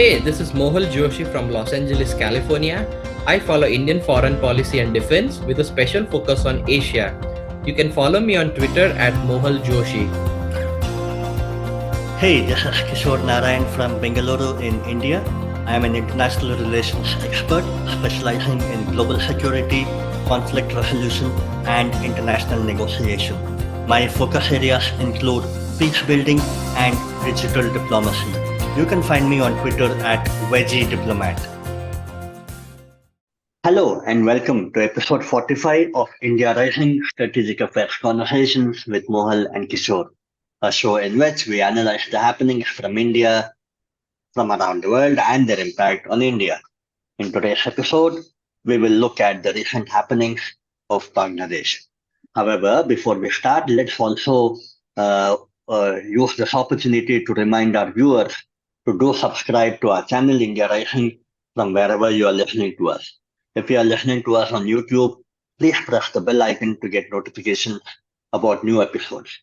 Hey, this is Mohal Joshi from Los Angeles, California. I follow Indian foreign policy and defense with a special focus on Asia. You can follow me on Twitter at Mohal Joshi. Hey, this is Kishor from Bengaluru in India. I am an international relations expert specializing in global security, conflict resolution, and international negotiation. My focus areas include peace building and digital diplomacy. You can find me on Twitter at Veggie Diplomat. Hello and welcome to episode 45 of India Rising Strategic Affairs Conversations with Mohal and Kishor, a show in which we analyze the happenings from India, from around the world, and their impact on India. In today's episode, we will look at the recent happenings of Bangladesh. However, before we start, let's also use this opportunity to remind our viewers to do subscribe to our channel India Rising from wherever you are listening to us. If you are listening to us on YouTube, please press the bell icon to get notifications about new episodes.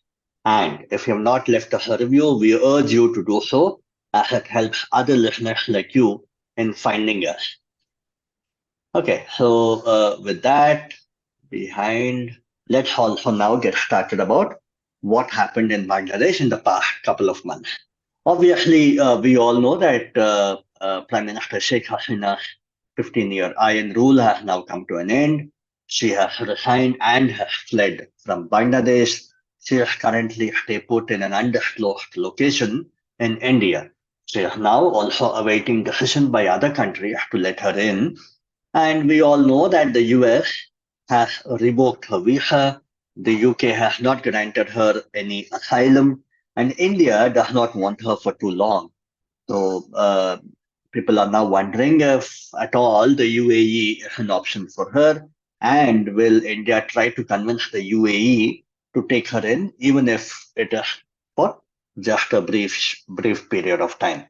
And if you have not left us a review, we urge you to do so, as it helps other listeners like you in finding us. Okay, so with that behind, let's also now get started about what happened in Bangladesh in the past couple of months. Obviously, we all know that Prime Minister Sheikh Hasina's 15-year iron rule has now come to an end. She has resigned and has fled from Bangladesh. She is currently stay put in an undisclosed location in India. She is now also awaiting decision by other countries to let her in. And we all know that the US has revoked her visa. The UK has not granted her any asylum. And India does not want her for too long. So people are now wondering if at all the UAE is an option for her. And will India try to convince the UAE to take her in, even if it is for just a brief period of time?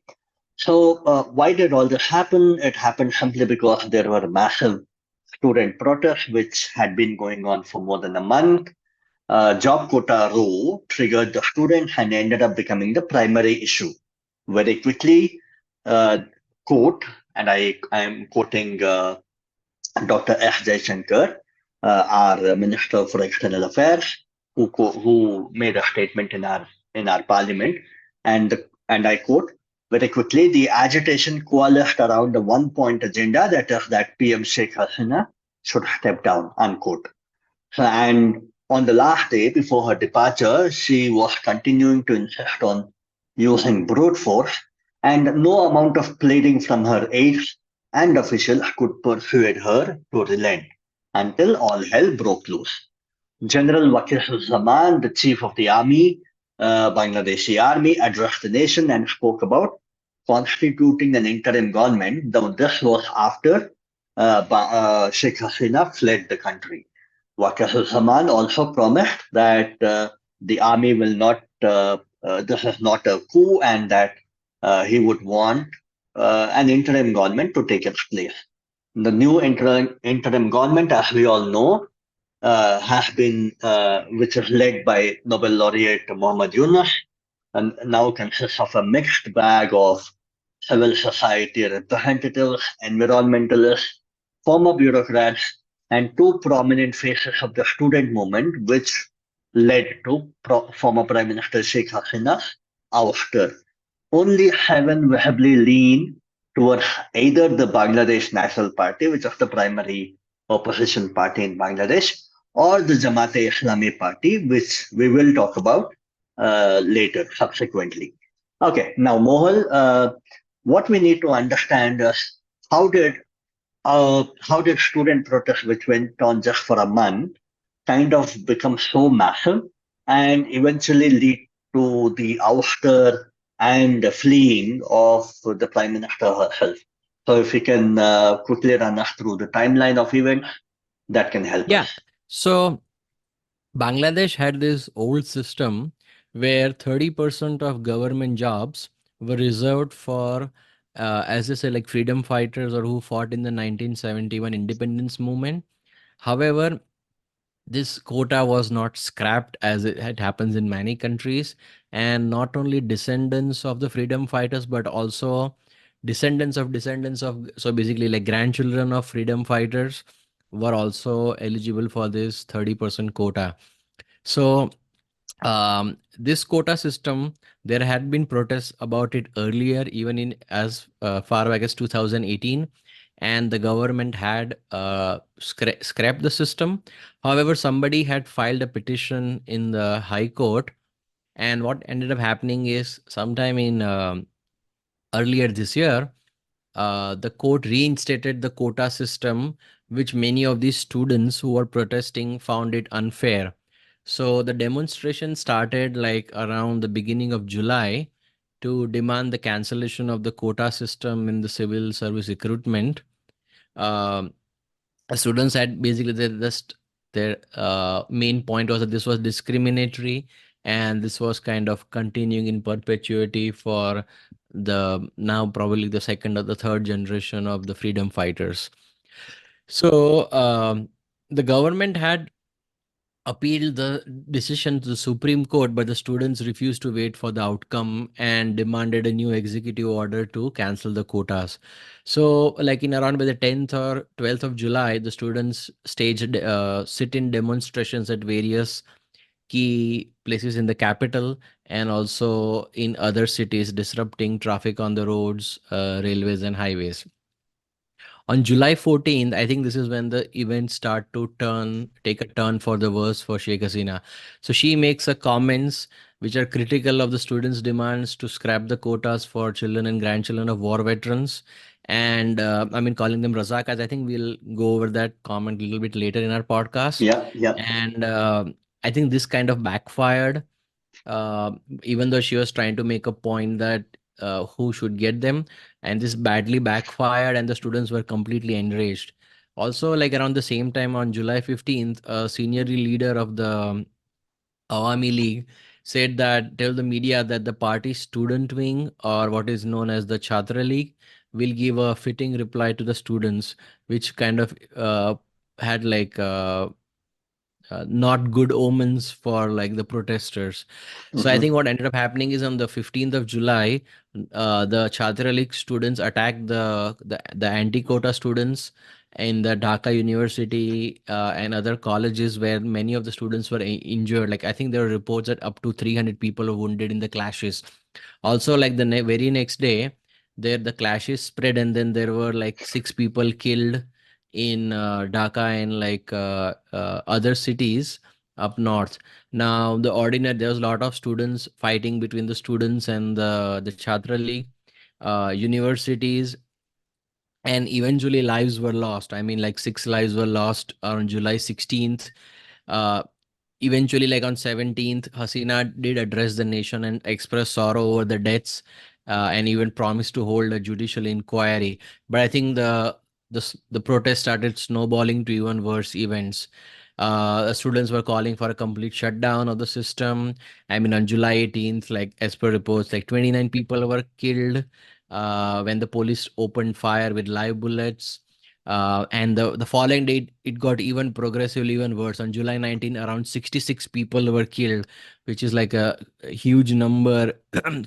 So why did all this happen? It happened simply because there were massive student protests which had been going on for more than a month. Job quota rule triggered the students and ended up becoming the primary issue. Very quickly, quote, and I am quoting Dr. S. Jaishankar, our Minister for External Affairs, who made a statement in our parliament, and I quote, very quickly, the agitation coalesced around the one-point agenda, that is that PM Sheikh Hasina should step down, unquote. And on the last day before her departure, she was continuing to insist on using brute force, and no amount of pleading from her aides and officials could persuade her to relent until all hell broke loose. General Zaman, the chief of the army, Bangladeshi army, addressed the nation and spoke about constituting an interim government, though this was after Sheikh Hasina fled the country. Zaman also promised that the army will not, this is not a coup, and that he would want an interim government to take its place. The new interim government, as we all know, has been, which is led by Nobel Laureate Mohammad Yunus, and now consists of a mixed bag of civil society representatives, environmentalists, former bureaucrats, and two prominent faces of the student movement, which led to former Prime Minister Sheikh Hasina's ouster. Only 7 visibly lean towards either the Bangladesh National Party, which is the primary opposition party in Bangladesh, or the Jamaat Islami party, which we will talk about later, subsequently. Okay, now Mohal, what we need to understand is how did student protests, which went on just for a month, kind of become so massive and eventually lead to the ouster and the fleeing of the Prime Minister herself? So if you can quickly run us through the timeline of events, that can help us. So Bangladesh had this old system where 30% of government jobs were reserved for, as they say, like freedom fighters or who fought in the 1971 independence movement. However, this quota was not scrapped as it happens in many countries, and not only descendants of the freedom fighters but also descendants of, so basically like grandchildren of freedom fighters were also eligible for this 30% quota. So this quota system, there had been protests about it earlier, even in as far back as 2018, and the government had scrapped the system. However, somebody had filed a petition in the High Court, and what ended up happening is sometime in earlier this year, the court reinstated the quota system, which many of these students who were protesting found it unfair. So the demonstration started like around the beginning of July to demand the cancellation of the quota system in the civil service recruitment. Um Students had basically their main point was that this was discriminatory, and this was kind of continuing in perpetuity for the now probably the second or the third generation of the freedom fighters. So the government had appealed the decision to the Supreme Court, but the students refused to wait for the outcome and demanded a new executive order to cancel the quotas. So, like in around by the 10th or 12th of July, the students staged sit-in demonstrations at various key places in the capital and also in other cities, disrupting traffic on the roads, railways, and highways. On July 14th, I think this is when the events start to take a turn for the worse for Sheikh Hasina. So she makes a comments which are critical of the students' demands to scrap the quotas for children and grandchildren of war veterans. And I mean, calling them Razakas. I think we'll go over that comment a little bit later in our podcast. Yeah, yeah. And I think this kind of backfired, uh, even though she was trying to make a point that who should get them, and this badly backfired and the students were completely enraged. Also, like around the same time on July 15th, a senior leader of the Awami League said that tell the media that the party's student wing, or what is known as the Chhatra League, will give a fitting reply to the students, which kind of had like not good omens for like the protesters. So I Hmm. think what ended up happening is on the 15th of July, the Chhatra League students attacked the anti-quota students in the Dhaka University and other colleges where many of the students were injured. Like I think there were reports that up to 300 people were wounded in the clashes. Also, like the very next day, there the clashes spread, and then there were like six people killed in Dhaka and like other cities up north. Now, there was a lot of students fighting between the students and the Chhatra League, universities, and eventually lives were lost. I mean, like six lives were lost on July 16th. Uh, Eventually, like on 17th, Hasina did address the nation and express sorrow over the deaths, and even promised to hold a judicial inquiry. But I think the protest started snowballing to even worse events. The students were calling for a complete shutdown of the system. I mean, on July 18th, like as per reports, like 29 people were killed when the police opened fire with live bullets. And the following day, it got even progressively even worse. On July 19, around 66 people were killed, which is like a huge number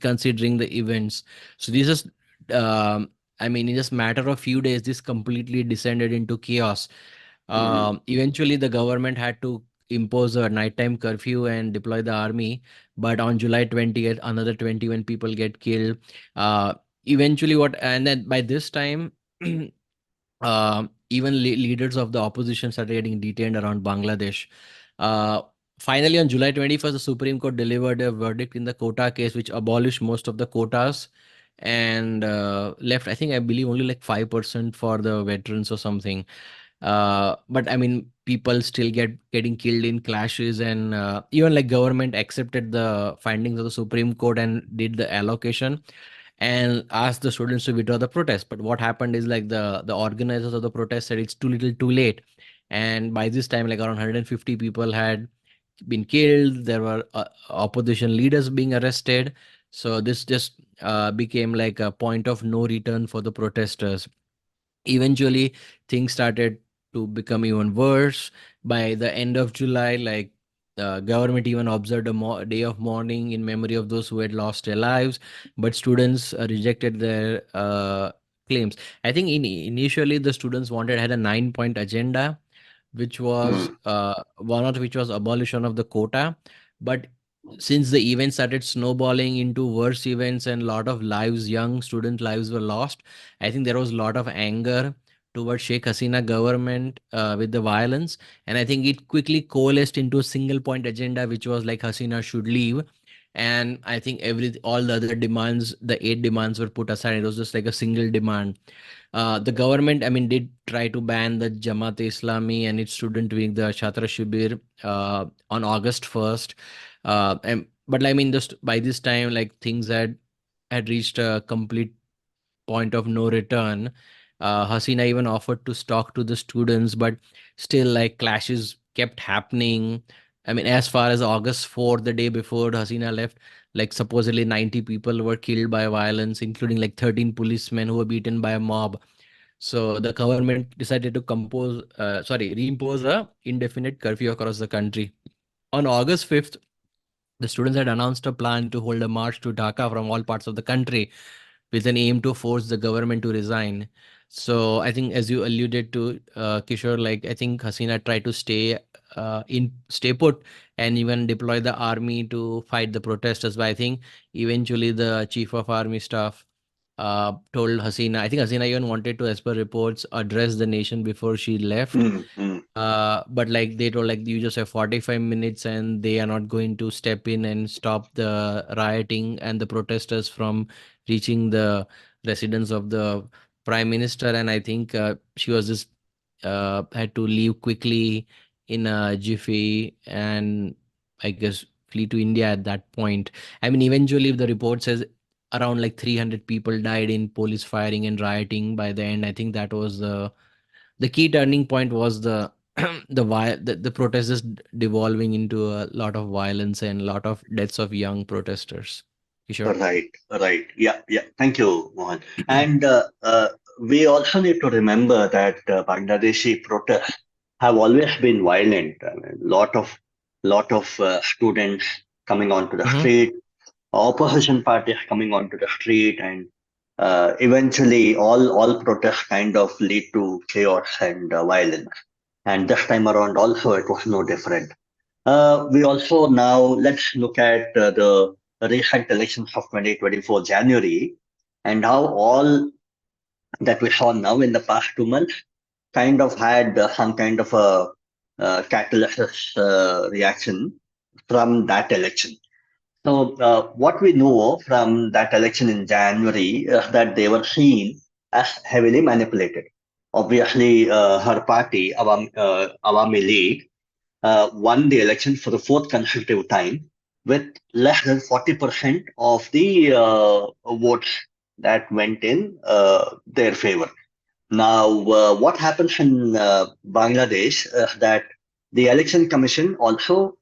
considering the events. So this is, I mean, in just matter of few days, this completely descended into chaos. Hmm. Eventually, the government had to impose a nighttime curfew and deploy the army. But on July 20th, another 21 people get killed. Uh, Eventually, and then by this time, even leaders of the opposition started getting detained around Bangladesh. Uh, Finally, on July 21st, the Supreme Court delivered a verdict in the quota case, which abolished most of the quotas and left, I think, I believe, only like 5% for the veterans or something. But I mean, people still getting killed in clashes, and even like government accepted the findings of the Supreme Court and did the allocation and asked the students to withdraw the protest. But what happened is like the organizers of the protest said it's too little, too late. And by this time, like around 150 people had been killed. There were opposition leaders being arrested. So this just became like a point of no return for the protesters. Eventually, things started to become even worse. By the end of July, like government even observed a day of mourning in memory of those who had lost their lives, but students rejected their claims. I think initially the students had a 9 point agenda, which was mm, one of which was abolition of the quota. But since the event started snowballing into worse events and a lot of lives, young student lives were lost, I think there was a lot of anger towards Sheikh Hasina government with the violence. And I think it quickly coalesced into a single point agenda, which was like Hasina should leave. And I think all the other demands, the 8 demands were put aside. It was just like a single demand. The government, I mean, did try to ban the Jamaat Islami and its student wing, the Chhatra Shibir, on August 1st. But I mean, just by this time, like things had reached a complete point of no return. Hasina even offered to talk to the students, but still, like clashes kept happening. I mean, as far as August 4th, the day before Hasina left, like supposedly 90 people were killed by violence, including like 13 policemen who were beaten by a mob. So the government decided to reimpose a indefinite curfew across the country. On August 5th, the students had announced a plan to hold a march to Dhaka from all parts of the country with an aim to force the government to resign. So I think, as you alluded to, Kishore, like I think Hasina tried to stay put and even deploy the army to fight the protesters. But I think eventually the chief of army staff told Hasina. I think Hasina even wanted to, as per reports, address the nation before she left. mm. But like they told, like you just have 45 minutes and they are not going to step in and stop the rioting and the protesters from reaching the residence of the Prime Minister. And I think she was just had to leave quickly in a jiffy and I guess flee to India at that point. I mean, eventually the report says around like 300 people died in police firing and rioting by the end. I think that was the key turning point was the protests devolving into a lot of violence and a lot of deaths of young protesters. Kishore. Right. Yeah. Thank you, Mohan. And we also need to remember that Bangladeshi protests have always been violent. I mean, lot of students coming onto the Mm-hmm. street, opposition parties coming onto the street, and eventually all protests kind of lead to chaos and violence. And this time around, also it was no different. We also now let's look at the recent elections of 2024 January and how all that we saw now in the past 2 months kind of had some kind of a catalyst reaction from that election. So, what we know from that election in January is that they were seen as heavily manipulated. Obviously, her party, Awami League, won the election for the fourth consecutive time with less than 40% of the votes that went in their favor. Now, what happens in Bangladesh is that the election commission also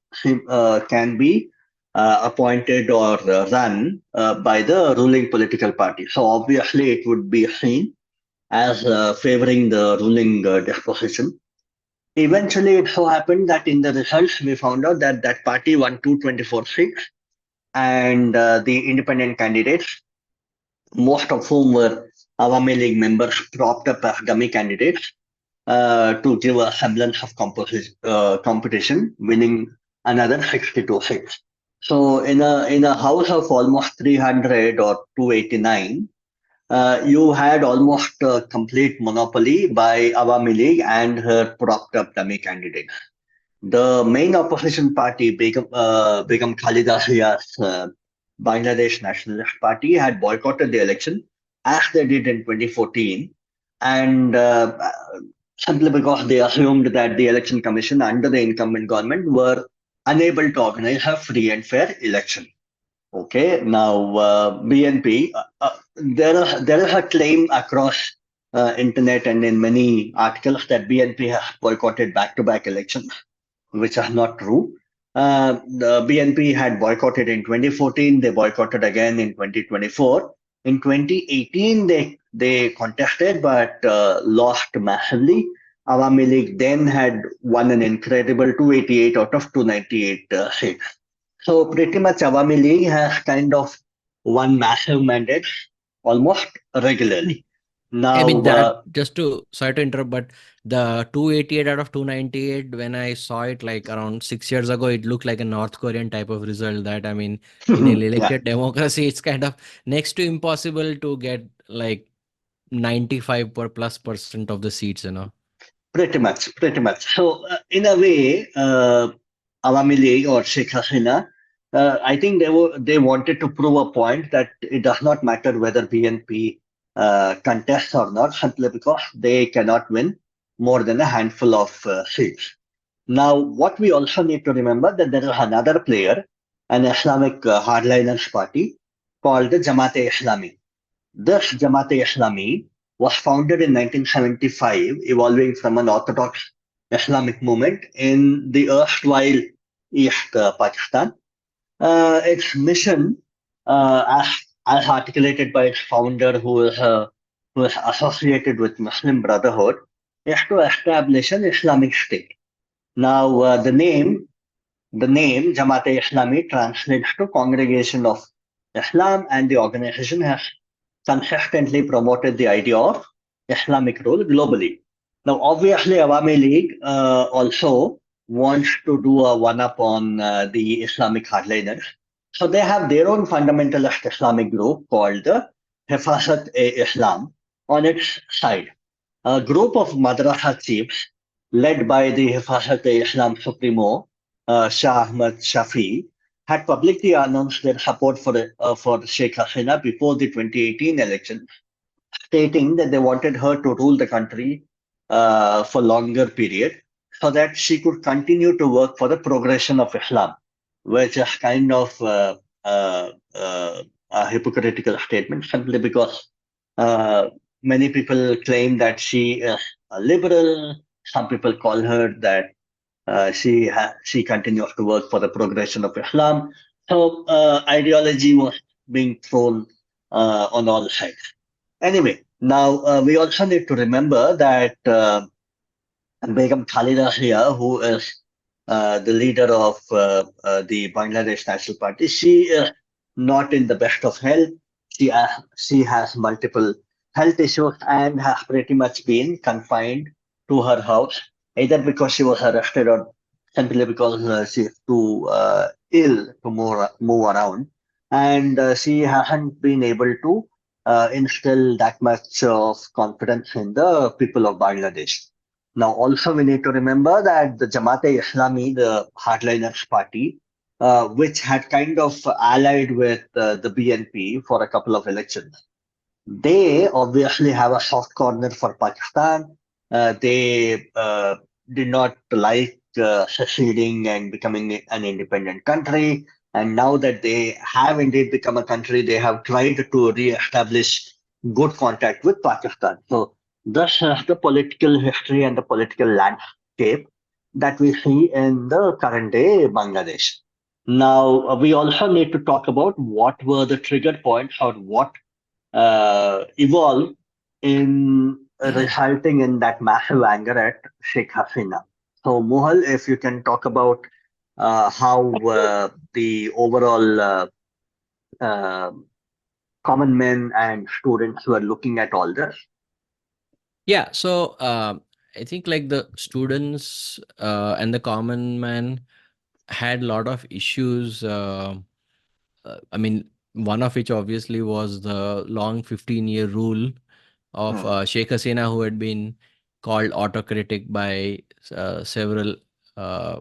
can be appointed or run by the ruling political party. So obviously, it would be seen as favoring the ruling disposition. Eventually, it so happened that in the results, we found out that that party won 224 seats, and the independent candidates, most of whom were Awami League members, propped up as dummy candidates to give a semblance of competition, winning another 62 seats. So, in a house of almost 300 or 289, you had almost a complete monopoly by Awami League and her propped up dummy candidates. The main opposition party, Begum Khalida Zia's Bangladesh Nationalist Party, had boycotted the election as they did in 2014, and simply because they assumed that the election commission under the incumbent government were unable to organize a free and fair election. Okay, now BNP, there is a claim across internet and in many articles that BNP has boycotted back-to-back elections, which are not true. The BNP had boycotted in 2014. They boycotted again in 2024. In 2018, they contested but lost massively. Awami League then had won an incredible 288 out of 298 seats. So pretty much Awami League has kind of won massive mandates almost regularly. I mean Now, that just to sorry to interrupt, but the 288 out of 298, when I saw it like around 6 years ago, it looked like a North Korean type of result. That I mean, in an yeah, elected democracy, it's kind of next to impossible to get like 95 per plus percent of the seats, you know. pretty much, pretty much. So in a way, Awami League or Sheikh Hasina, I think they wanted to prove a point that it does not matter whether BNP contests or not, simply because they cannot win more than a handful of seats. Now, what we also need to remember that there is another player, an Islamic hardliners party called the Jamaat Islami. This Jamaat Islami was founded in 1975, evolving from an orthodox Islamic movement in the erstwhile East Pakistan. Its mission, as articulated by its founder, who is associated with Muslim Brotherhood, is to establish an Islamic state. Now, the name Jamaat-e Islami translates to Congregation of Islam, and the organization has consistently promoted the idea of Islamic rule globally. Now, obviously, Awami League also wants to do a one-up on the Islamic hardliners. So they have their own fundamentalist Islamic group called the Hifazat-e-Islam on its side. A group of madrasa chiefs led by the Hifazat-e-Islam Supremo, Shah Ahmad Shafi, had publicly announced their support for Sheikh Hasina before the 2018 election, stating that they wanted her to rule the country for longer period so that she could continue to work for the progression of Islam, which is kind of a hypocritical statement simply because uh, many people claim that she is a liberal. Some people call her that she continues to work for the progression of Islam. So ideology was being thrown on all sides. Anyway, now we also need to remember that Begum Khalida Zia, who is the leader of the Bangladesh National Party, she is not in the best of health. She has multiple health issues and has pretty much been confined to her house, either because she was arrested or simply because she is too ill to move around. And she hasn't been able to instill that much of confidence in the people of Bangladesh. Now, also we need to remember that the Jamaat-e-Islami, the hardliners party, which had kind of allied with the BNP for a couple of elections, they obviously have a soft corner for Pakistan. They did not like seceding and becoming an independent country. And now that they have indeed become a country, they have tried to re-establish good contact with Pakistan. So this is the political history and the political landscape that we see in the current day Bangladesh. Now, we also need to talk about what were the trigger points or what evolve in resulting in that massive anger at Sheikh Hasina. So, Mohal, if you can talk about how the overall uh, common men and students were looking at all this. Yeah, so I think like the students and the common man had a lot of issues. I mean, one of which obviously was the long 15-year rule of Hmm. Sheikh Hasina, who had been called autocratic uh, several uh,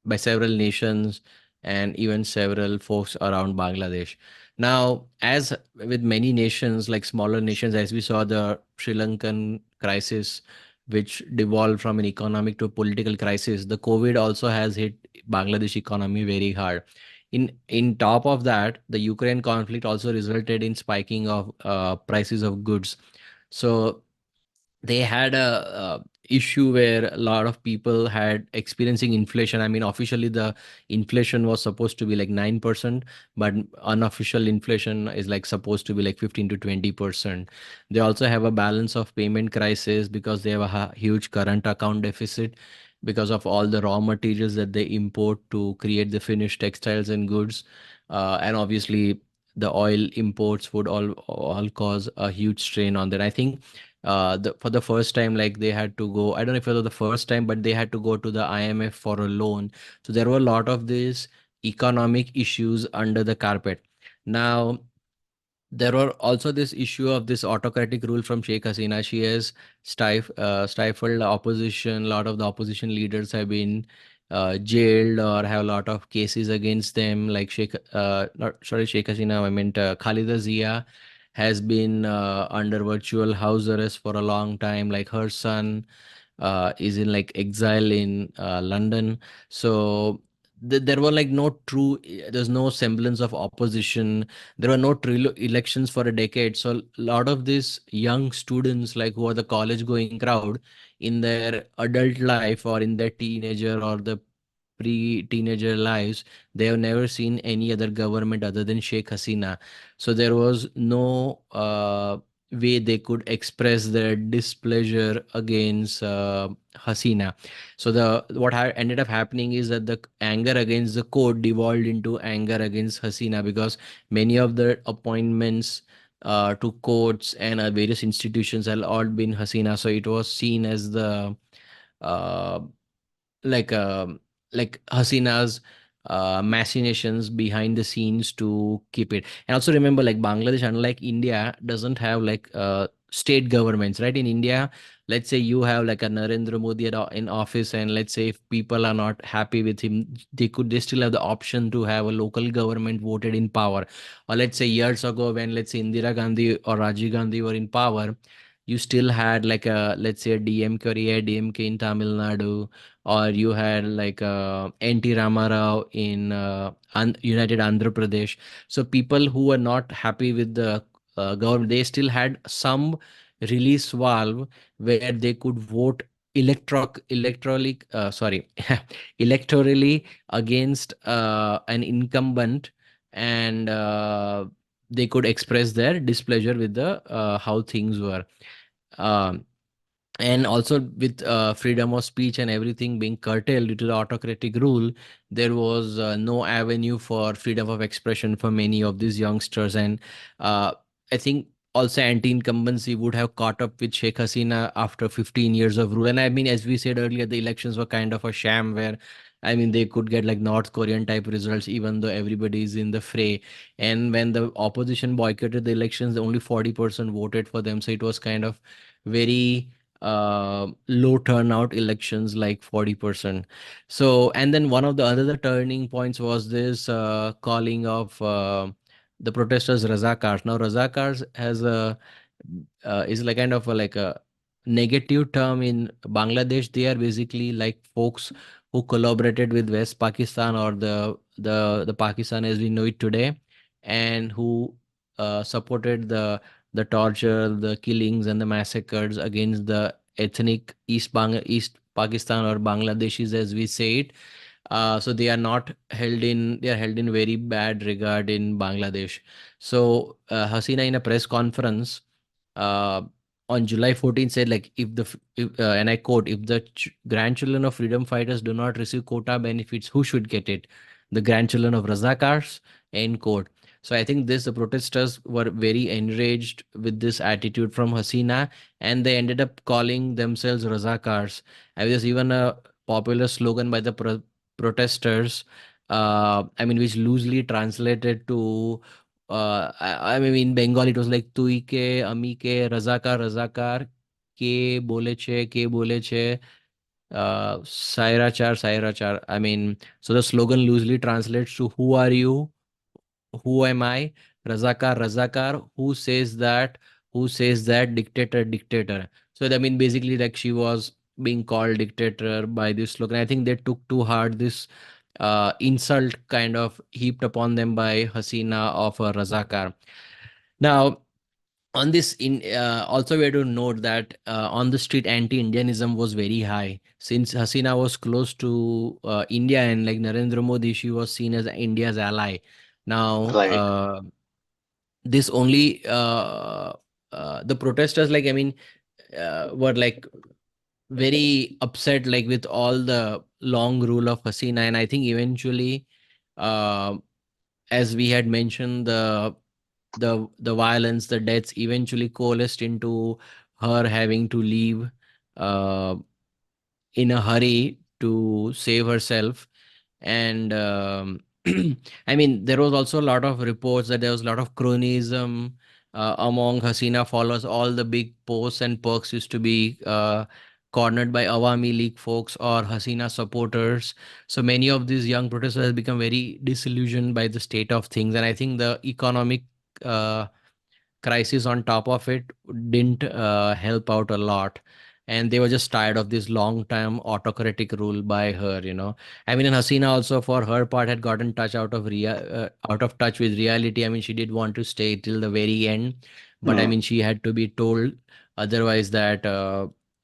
by several nations and even several folks around Bangladesh. Now, as with many nations, like smaller nations, as we saw the Sri Lankan crisis, which devolved from an economic to a political crisis, the COVID also has hit Bangladesh economy very hard. In top of that, the Ukraine conflict also resulted in spiking of prices of goods. So they had a issue where a lot of people had experiencing inflation. I mean, officially the inflation was supposed to be like 9%, but unofficial inflation is like supposed to be like 15 to 20%. They also have a balance of payment crisis because they have a huge current account deficit because of all the raw materials that they import to create the finished textiles and goods. And obviously the oil imports would all cause a huge strain on that. I think for the first time, like they had to go, I don't know if it was the first time, but they had to go to the IMF for a loan. So there were a lot of these economic issues under the carpet. Now there were also this issue of this autocratic rule from Sheikh Hasina. She has stifled the opposition. A lot of the opposition leaders have been jailed or have a lot of cases against them. Like not sorry, Sheikh Hasina. I meant Khalida Zia has been under virtual house arrest for a long time. Like her son is in like exile in London. So there were like no true, there's no semblance of opposition. There were no true elections for a decade. So a lot of these young students, like who are the college going crowd, in their adult life or in their teenager or the pre-teenager lives, they have never seen any other government other than Sheikh Hasina. So there was no way they could express their displeasure against Hasina. So the ended up happening is that the anger against the court devolved into anger against Hasina, because many of the appointments to courts and various institutions have all been Hasina. So it was seen as the uh, like Hasina's machinations behind the scenes to keep it. And also remember, like Bangladesh, unlike India, doesn't have like state governments, right? In India, let's say you have like a Narendra Modi in office, and let's say if people are not happy with him, they still have the option to have a local government voted in power. Or let's say years ago, when let's say Indira Gandhi or Rajiv Gandhi were in power, you still had like a, let's say, a DMK or AIDMK in Tamil Nadu, or you had like NT Ramarao in United Andhra Pradesh. So people who were not happy with the government, they still had some release valve where they could vote electorally against an incumbent, and they could express their displeasure with the how things were. Um, and also with freedom of speech and everything being curtailed due to the autocratic rule, there was no avenue for freedom of expression for many of these youngsters. And uh, I think also anti-incumbency would have caught up with Sheikh Hasina after 15 years of rule. And I mean, as we said earlier, the elections were kind of a sham where, I mean, they could get like North Korean type results even though everybody is in the fray. And when the opposition boycotted the elections, only 40% voted for them. So it was kind of very low turnout elections, like 40%. So, and then one of the other turning points was this calling of the protesters Razakars. Now, Razakars has a is like kind of like a negative term in Bangladesh. They are basically like folks who collaborated with West Pakistan, or the Pakistan as we know it today, and who supported the torture, the killings, and the massacres against the ethnic East Pakistan, or Bangladeshis as we say it. So they are not held in, they are held in very bad regard in Bangladesh. So Hasina in a press conference uh, on July 14th said, like, and I quote, if the grandchildren of freedom fighters do not receive quota benefits, who should get it? The grandchildren of Razakars, end quote. So I think the protesters were very enraged with this attitude from Hasina, and they ended up calling themselves Razakars. And there's even a popular slogan by the protesters, I mean, which loosely translated to, I mean, in Bengal, it was like "Tui ke, Ami ke, Razakar, Razakar, ke bole che, Saira char, Saira char." I mean, so the slogan loosely translates to "Who are you? Who am I? Razakar, Razakar. Who says that? Dictator, dictator." So I mean, basically, like she was being called dictator by this slogan. I think they took too hard this insult kind of heaped upon them by Hasina of a Razakar. Now, on this in also we have to note that on the street anti-Indianism was very high since Hasina was close to India, and like Narendra Modi, she was seen as India's ally. Now Right. this only the protesters, like I mean, were like very upset like with all the long rule of Hasina, and I think eventually uh, as we had mentioned, the violence, the deaths eventually coalesced into her having to leave uh, in a hurry to save herself. And I mean, there was also a lot of reports that there was a lot of cronyism among Hasina followers. All the big posts and perks used to be cornered by Awami League folks or Hasina supporters. So many of these young protesters have become very disillusioned by the state of things, and I think the economic uh, crisis on top of it didn't help out a lot, and they were just tired of this long term autocratic rule by her, you know. I mean, and Hasina also for her part had gotten out of touch with reality. I mean, she did want to stay till the very end, but I Hmm. mean, she had to be told otherwise that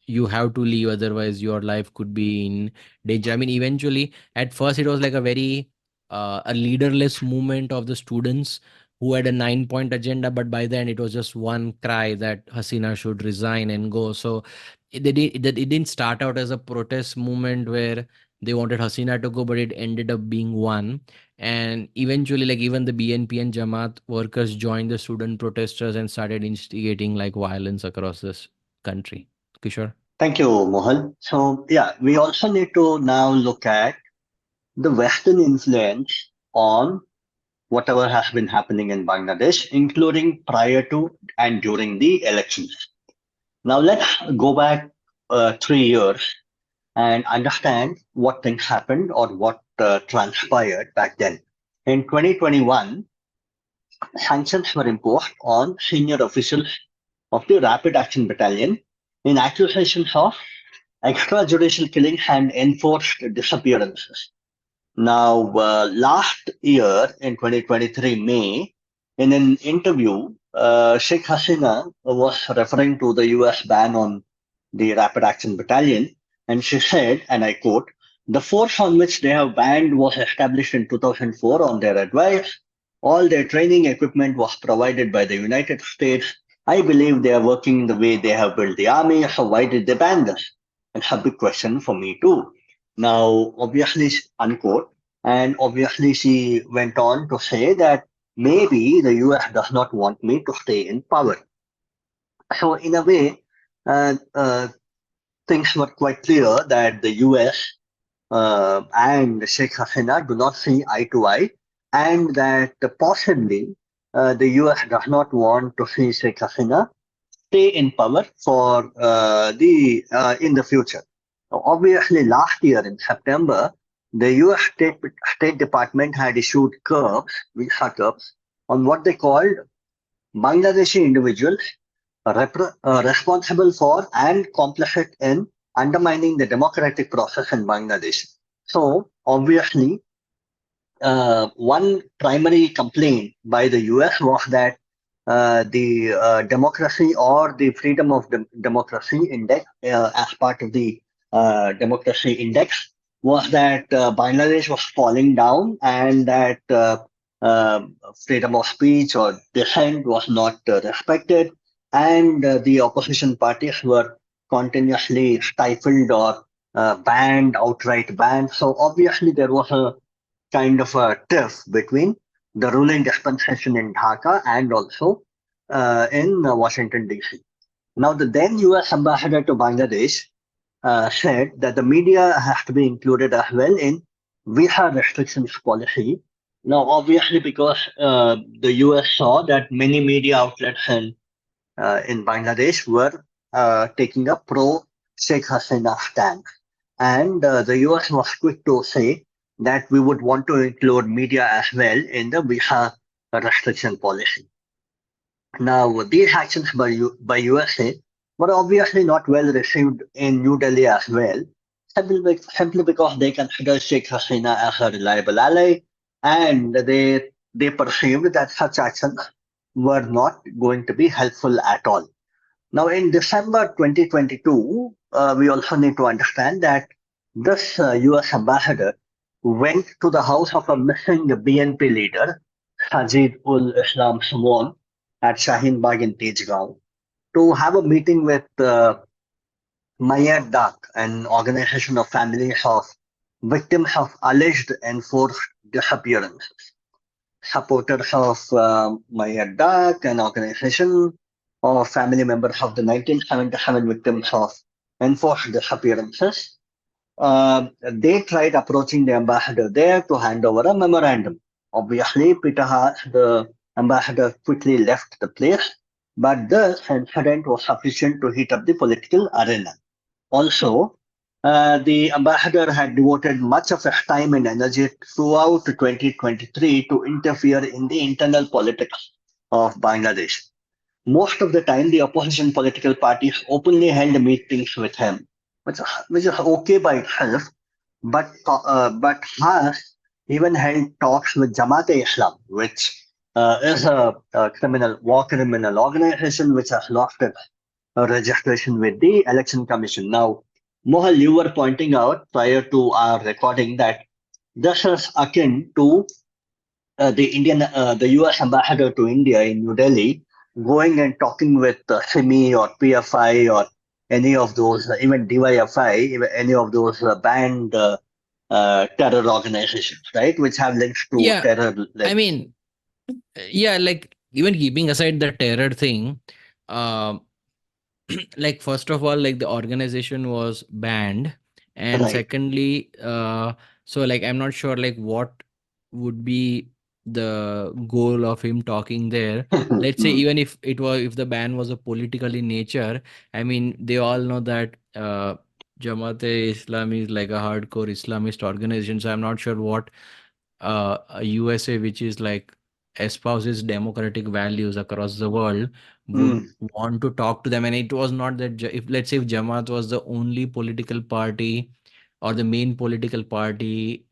you have to leave, otherwise your life could be in danger. I mean, eventually at first it was like a very a leaderless movement of the students who had a 9 point agenda, but by then it was just one cry that Hasina should resign and go. So it didn't start out as a protest movement where they wanted Hasina to go, but it ended up being one. And eventually, like even the BNP and Jamaat workers joined the student protesters and started instigating like violence across this country. Kishore. Thank you, Mohal. So, yeah, we also need to now look at the Western influence on whatever has been happening in Bangladesh, including prior to and during the elections. Now, let's go back 3 years and understand what things happened or what transpired back then. In 2021, sanctions were imposed on senior officials of the Rapid Action Battalion in accusations of extrajudicial killings and enforced disappearances. Now, last year in 2023 May, in an interview, Sheikh Hasina was referring to the US ban on the Rapid Action Battalion, and she said, and I quote, "The force on which they have banned was established in 2004 on their advice. All their training equipment was provided by the United States. I believe they are working the way they have built the army, so why did they ban this?" It's a big question for me too. Now, obviously, unquote, and obviously she went on to say that maybe the US does not want me to stay in power. So, in a way, things were quite clear that the US and Sheikh Hasina do not see eye to eye, and that possibly the US does not want to see Sheikh Hasina stay in power for the in the future. Now, obviously, last year in September, the U.S. State Department had issued visa curbs, on what they called Bangladeshi individuals responsible for and complicit in undermining the democratic process in Bangladesh. So, obviously, one primary complaint by the US was that the democracy or the freedom of democracy index, as part of the democracy index, was that Bangladesh was falling down, and that freedom of speech or dissent was not respected, and the opposition parties were continuously stifled or outright banned. So obviously there was a kind of a tiff between the ruling dispensation in Dhaka and also in Washington, D.C. Now, the then US ambassador to Bangladesh said that the media has to be included as well in visa restrictions policy. Now, obviously, because the US saw that many media outlets in Bangladesh were taking a pro Sheikh Hasina stand. And the US was quick to say that we would want to include media as well in the visa restriction policy. Now, these actions by USA were obviously not well received in New Delhi as well, simply because they consider Sheikh Hasina as a reliable ally, and they perceived that such actions were not going to be helpful at all. Now, in December 2022, we also need to understand that this US ambassador went to the house of a missing BNP leader, Sajid ul Islam Sumon, at Shaheen Bagh in Tejgaon, to have a meeting with Mayat Dak, an organization of families of victims of alleged enforced disappearance. Supporters of Mayat Dak, an organization of family members of the 1977 victims of enforced disappearances, they tried approaching the ambassador there to hand over a memorandum. Obviously, Peter Haas, the ambassador, quickly left the place, but this incident was sufficient to heat up the political arena. Also, the ambassador had devoted much of his time and energy throughout 2023 to interfere in the internal politics of Bangladesh. Most of the time, the opposition political parties openly held meetings with him, which is okay by itself, but Haas even held talks with Jamaat Islam, which is a war criminal organization which has lost its registration with the Election Commission. Now, Mohal, you were pointing out prior to our recording that this is akin to the U.S. ambassador to India in New Delhi going and talking with SIMI or PFI or any of those, even DYFI, even any of those banned terror organizations, right, which have links to Yeah, terror. I Like, mean, yeah, like even keeping aside the terror thing, um, like first of all, like the organization was banned, and right. secondly, so like I'm not sure like what would be the goal of him talking there. Let's say Hmm. even if the ban was a political in nature, I mean they all know that Jamaat Islami is like a hardcore Islamist organization, so I'm not sure what a USA which is like espouses democratic values across the world would Hmm. want to talk to them. And it was not that if let's say if Jamaat was the only political party or the main political party,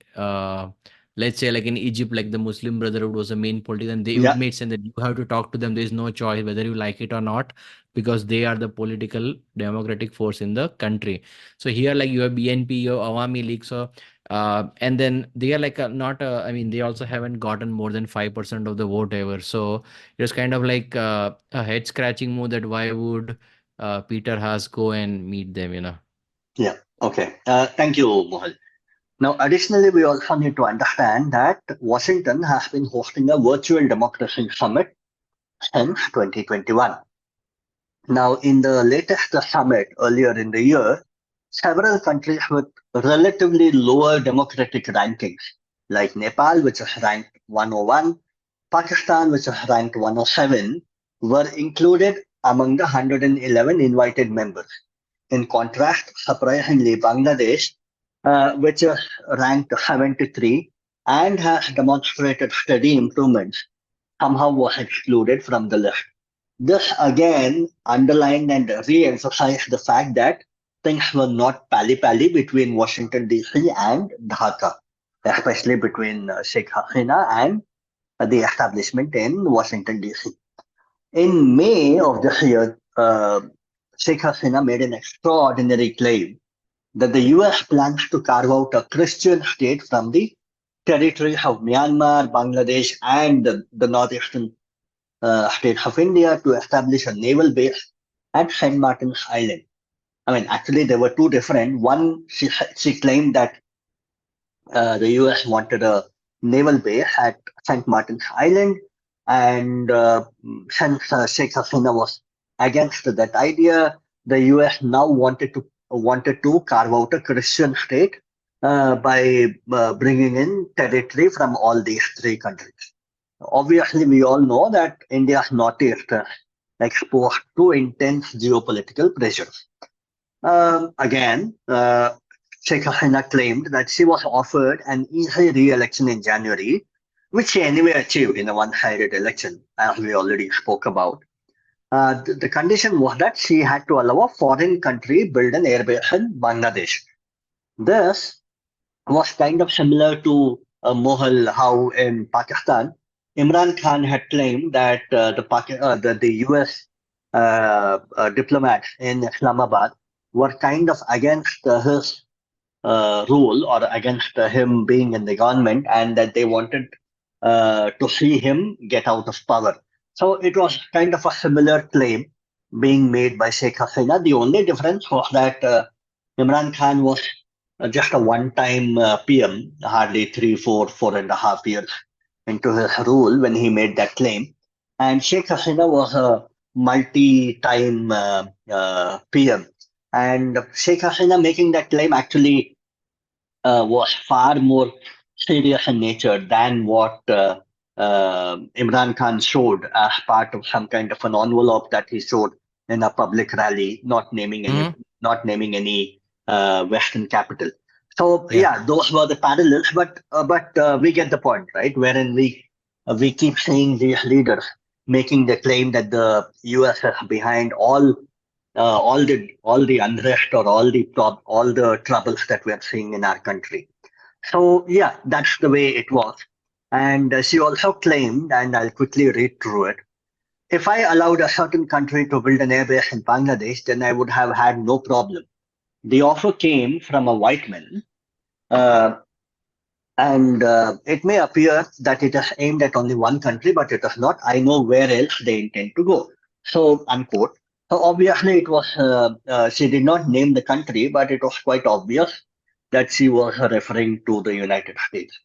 let's say like in Egypt, like the Muslim Brotherhood was the main party, then they would Yeah. make sense that you have to talk to them. There is no choice whether you like it or not, because they are the political democratic force in the country. So here, like you have BNP, you have Awami League, so and then they are like not I mean they also haven't gotten more than 5% of the vote ever, so it's kind of like a head scratching move that why would Peter Haas go and meet them, you know. Yeah. Okay. Thank you, Mohal. Now, additionally, we also need to understand that Washington has been hosting a virtual democracy summit since 2021. Now, in the latest summit earlier in the year, several countries with relatively lower democratic rankings, like Nepal, which is ranked 101, Pakistan, which is ranked 107, were included among the 111 invited members. In contrast, surprisingly, Bangladesh, which is ranked 73 and has demonstrated steady improvements, somehow was excluded from the list. This again underlined and re-emphasized the fact that things were not pally-pally between Washington DC and Dhaka, especially between Sheikh Hasina and the establishment in Washington DC. In May of this year, Sheikh Hasina made an extraordinary claim that the US plans to carve out a Christian state from the territories of Myanmar, Bangladesh, and the northeastern states of India to establish a naval base at St. Martin's Island. I mean, actually, there were two different. One, she claimed that the US wanted a naval base at St. Martin's Island, and since Sheikh Hasina was against that idea, the US now wanted to carve out a Christian state by bringing in territory from all these three countries. Obviously, we all know that India's northeast is exposed to intense geopolitical pressures. Again, Sheikh Hasina claimed that she was offered an easy re-election in January, which she anyway achieved in a one-sided election, as we already spoke about. The condition was that she had to allow a foreign country build an airbase in Bangladesh. This was kind of similar to Mohal, how in Pakistan Imran Khan had claimed that the US diplomats in Islamabad were kind of against his rule or against him being in the government, and that they wanted to see him get out of power. So it was kind of a similar claim being made by Sheikh Hasina. The only difference was that Imran Khan was just a one-time PM, hardly 4.5 years into his rule when he made that claim. And Sheikh Hasina was a multi-time PM. And Sheikh Hasina making that claim actually was far more serious in nature than what Imran Khan showed as part of some kind of an envelope that he showed in a public rally, Hmm. not naming any Western capital. So Yeah. yeah, those were the parallels, but we get the point, right? Wherein we keep seeing these leaders making the claim that the US is behind all the unrest or all the troubles that we're seeing in our country. So yeah, that's the way it was. And she also claimed, and I'll quickly read through it. If I allowed a certain country to build an airbase in Bangladesh, then I would have had no problem. The offer came from a white man, uh, and it may appear that it is aimed at only one country, but it is not. I know where else they intend to go. So, unquote. So, obviously, she did not name the country, but it was quite obvious that she was referring to the United States.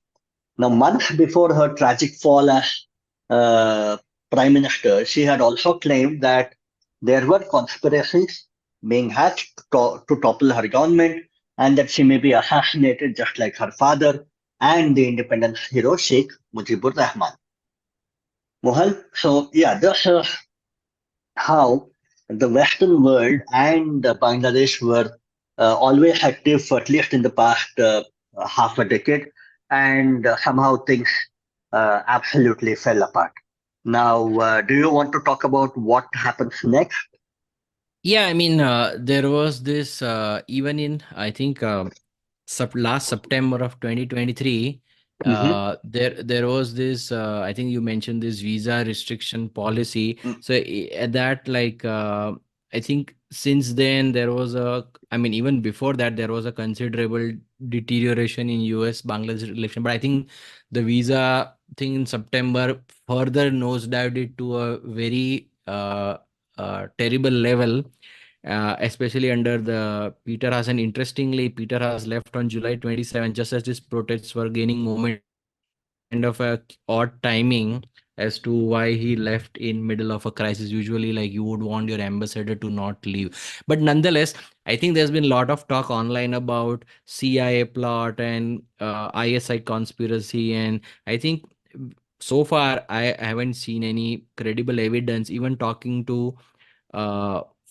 Now, months before her tragic fall as uh, prime minister, she had also claimed that there were conspiracies being hatched to topple her government and that she may be assassinated just like her father and the independence hero Sheikh Mujibur Rahman. Mohal, so yeah, this is how the Western world and Bangladesh were always active, for at least in the past half a decade, and somehow things absolutely fell apart. Now, do you want to talk about what happens next? Yeah, I mean, there was this even in I think last September of 2023. Hmm. There was this. I think you mentioned this visa restriction policy. So at that, like, I think since then there was a. I mean, even before that, there was a considerable deterioration in U.S. Bangladesh relation. But I think the visa thing in September further nosedived it to a very terrible level, especially under the Peter Haas. And interestingly, Peter Haas left on July 27, just as these protests were gaining momentum. So it was kind of a odd timing as to why he left in middle of a crisis. Usually, like, you would want your ambassador to not leave. But nonetheless, I think there's been a lot of talk online about CIA plot and ISI conspiracy, and I think so far I haven't seen any credible evidence. Even talking to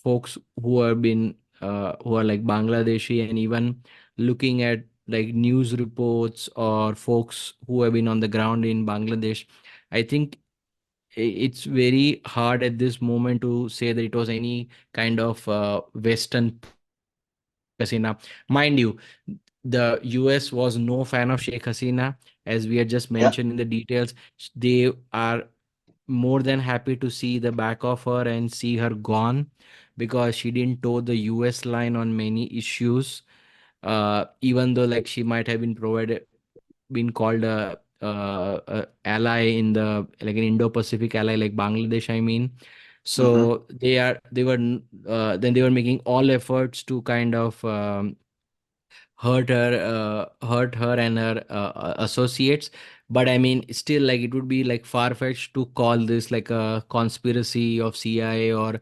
folks who have been who are like Bangladeshi, and even looking at like news reports or folks who have been on the ground in Bangladesh, I think it's very hard at this moment to say that it was any kind of Western push by Sheikh Hasina. Mind you, the US was no fan of Sheikh Hasina, as we had just Yeah, mentioned in the details. They are more than happy to see the back of her and see her gone, because she didn't toe the US line on many issues. Even though, like, she might have been called a ally in the, like, an Indo-Pacific ally like Bangladesh, I mean. hmm, So then they were making all efforts to kind of hurt her and her associates. But I mean, still, like, it would be like far-fetched to call this like a conspiracy of CIA or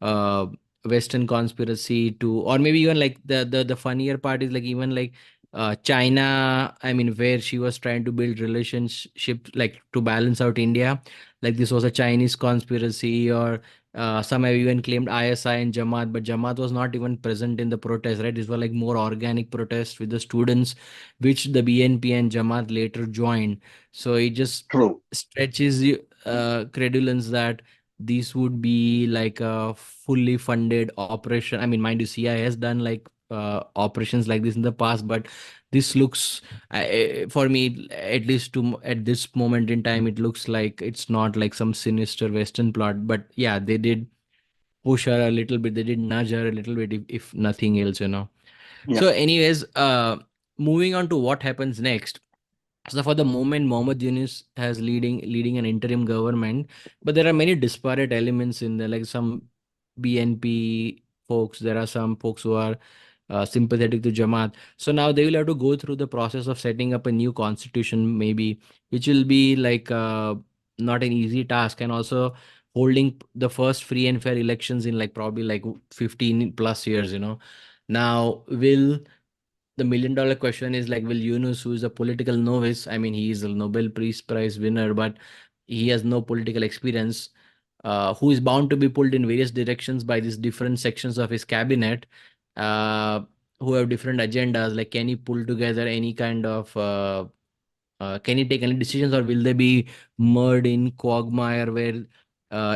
uh Western conspiracy to, or maybe even like the funnier part is, like, even like China, I mean, where she was trying to build relationships like to balance out India, like this was a Chinese conspiracy. Or some have even claimed ISI and Jamaat, but Jamaat was not even present in the protest, right? These were like more organic protests with the students, which the BNP and Jamaat later joined. So it just true. stretches you credulence that this would be like a fully funded operation. I mean, mind you, CIA has done like operations like this in the past, but this looks, for me, at least at this moment in time, it looks like it's not like some sinister Western plot. But yeah, they did push her a little bit. They did nudge her a little bit, if nothing else, you know. Yeah. So, anyways, moving on to what happens next. So for the moment, Mohammad Yunus has leading an interim government, but there are many disparate elements in there, like some BNP folks. There are some folks who are sympathetic to Jamaat. So now they will have to go through the process of setting up a new constitution, maybe, which will be like not an easy task, and also holding the first free and fair elections in like probably like 15 plus years. You know, now will the million-dollar question is like, will Yunus, who is a political novice, I mean, he is a Nobel Peace Prize winner, but he has no political experience, who is bound to be pulled in various directions by these different sections of his cabinet, uh, who have different agendas. Like, can he pull together any kind of can he take any decisions, or will they be merged in quagmire where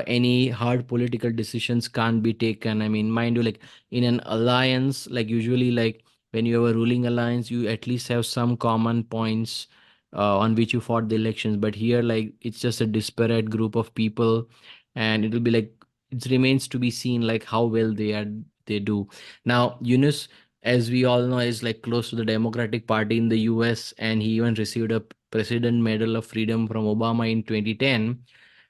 any hard political decisions can't be taken? I mean, mind you, like in an alliance, like usually, like when you have a ruling alliance, you at least have some common points on which you fought the elections. But here, like it's just a disparate group of people, and it'll be like it remains to be seen like how well they do. Now, Yunus, as we all know, is like close to the Democratic Party in the US, and he even received a President Medal of Freedom from Obama in 2010.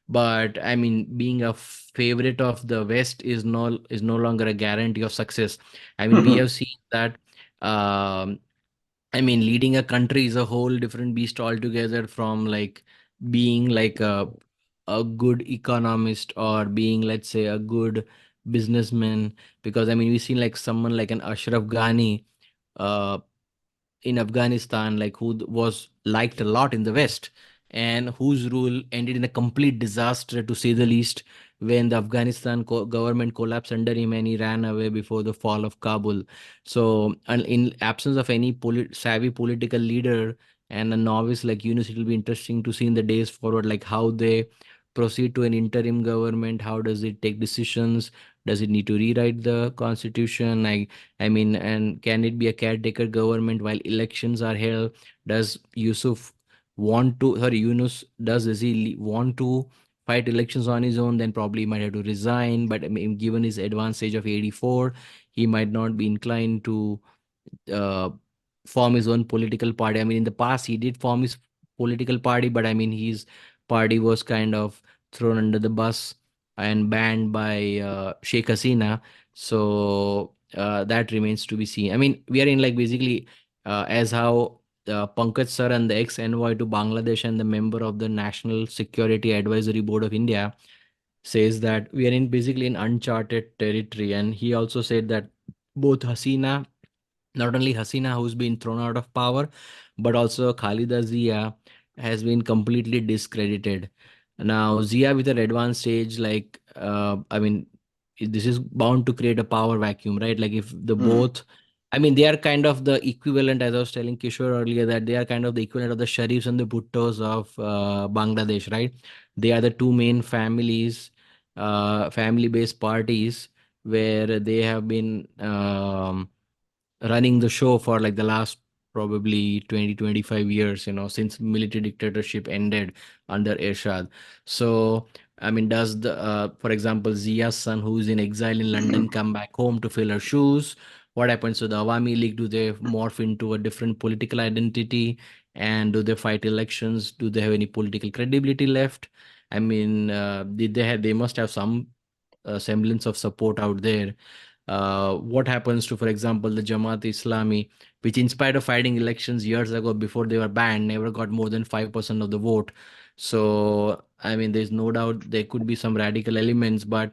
But I mean, being a favorite of the West is no longer a guarantee of success. I mean, we have seen that. I mean, leading a country is a whole different beast altogether from like being like a good economist, or being, let's say, a good businessman. Because I mean, we've seen like someone like an Ashraf Ghani uh, in Afghanistan, like who was liked a lot in the West, and whose rule ended in a complete disaster, to say the least, when the Afghanistan government collapsed under him and he ran away before the fall of Kabul. So, and in absence of any savvy political leader and a novice like Yunus, it will be interesting to see in the days forward, like how they proceed to an interim government. How does it take decisions? Does it need to rewrite the constitution? I mean, and can it be a caretaker government while elections are held? Does Yunus, does he want to fight elections on his own? Then probably he might have to resign. But I mean, given his advanced age of 84, he might not be inclined to uh, form his own political party. I mean, in the past, he did form his political party, but I mean, his party was kind of thrown under the bus and banned by Sheikh Hasina. So that remains to be seen. I mean, we are in like basically as how Pankaj Sir, and the ex-envoy to Bangladesh and the member of the National Security Advisory Board of India, says that we are in basically in uncharted territory. And he also said that both Hasina, not only Hasina, who's been thrown out of power, but also Khalida Zia has been completely discredited. Now, Zia with her advanced age, like, I mean, this is bound to create a power vacuum, right? Like, if the Mm. both, I mean, they are kind of the equivalent, as I was telling Kishore earlier, that they are kind of the equivalent of the Sharifs and the Bhuttos of Bangladesh, right? They are the two main families, family-based parties, where they have been. Running the show for like the last probably 20-25 years, since military dictatorship ended under Ershad. So I mean, does the for example, Zia's son, who's in exile in London, come back home to fill her shoes? What happens to the Awami League? Do they morph into a different political identity? And do they fight elections? Do they have any political credibility left? I mean, they must have some semblance of support out there. What happens to, for example, the Jamaat Islami, which, in spite of fighting elections years ago before they were banned, never got more than 5% of the vote? So, I mean, there's no doubt there could be some radical elements, but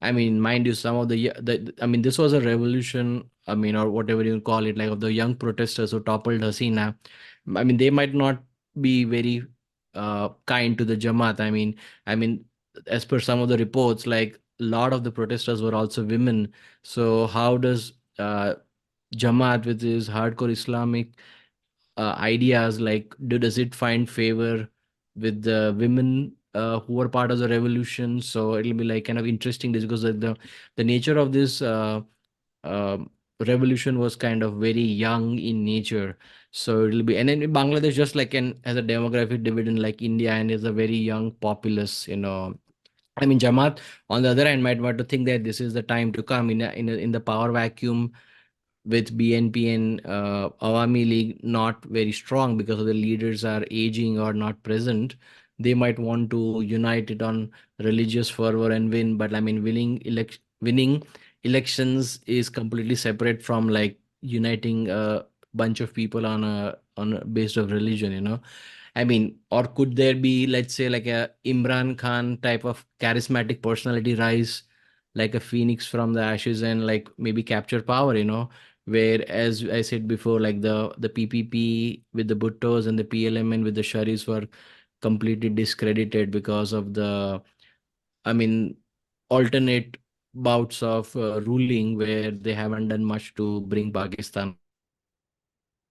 I mean, mind you, some of I mean, this was a revolution, I mean, or whatever you call it, like of the young protesters who toppled Hasina. I mean, they might not be very kind to the Jamaat. I mean, as per some of the reports, like a lot of the protesters were also women. So how does Jamaat, with his hardcore Islamic ideas, like does it find favor with the women who were part of the revolution? So it'll be like kind of interesting this, because the nature of this revolution was kind of very young in nature. So it'll be, and then Bangladesh just like an has a demographic dividend like India and is a very young populace, you know. I mean, Jamaat, on the other hand, might want to think that this is the time to come in the power vacuum with BNP and Awami League not very strong because of the leaders are aging or not present. They might want to unite it on religious fervor and win. But I mean, winning elections is completely separate from like uniting a bunch of people on a base of religion. You know, I mean, or could there be, let's say, like a Imran Khan type of charismatic personality rise, like a phoenix from the ashes, and like maybe capture power? You know, where, as I said before, like the PPP with the Bhuttos and the PLMN with the Sharifs were completely discredited because of the, I mean, alternate bouts of ruling where they haven't done much to bring Pakistan up.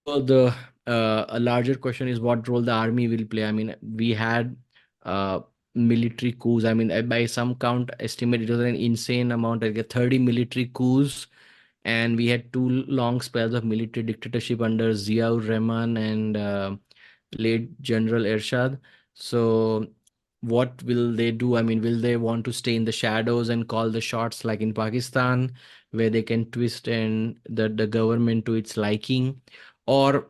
So the a larger question is what role the army will play. I mean, we had uh, military coups. I mean, by some count estimate, it was an insane amount, like 30 military coups, and we had two long spells of military dictatorship under Ziaur Rahman and late General Ershad. So, what will they do? I mean, will they want to stay in the shadows and call the shots like in Pakistan, where they can twist and the government to its liking? Or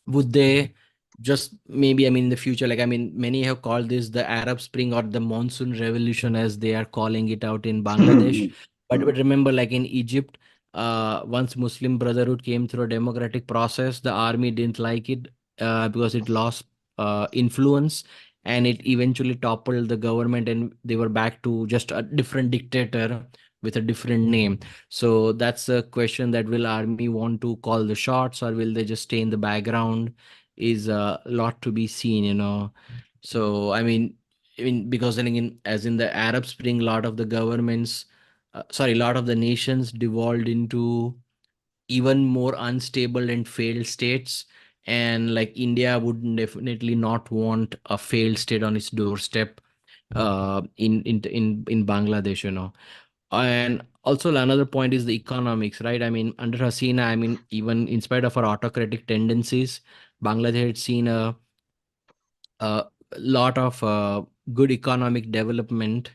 would they just maybe, I mean, in the future, like, I mean, many have called this the Arab Spring or the monsoon revolution, as they are calling it out in Bangladesh. But remember, like in Egypt, once Muslim Brotherhood came through a democratic process, the army didn't like it because it lost influence, and it eventually toppled the government, and they were back to just a different dictator with a different name. So that's a question, that will army want to call the shots, or will they just stay in the background, is a lot to be seen, you know. So I mean, because then again, as in the Arab Spring, a lot of the governments, sorry, a lot of the nations devolved into even more unstable and failed states. And like India would definitely not want a failed state on its doorstep in Bangladesh, you know. And also another point is the economics, right? I mean, under Hasina, I mean, even in spite of our autocratic tendencies, Bangladesh had seen a lot of good economic development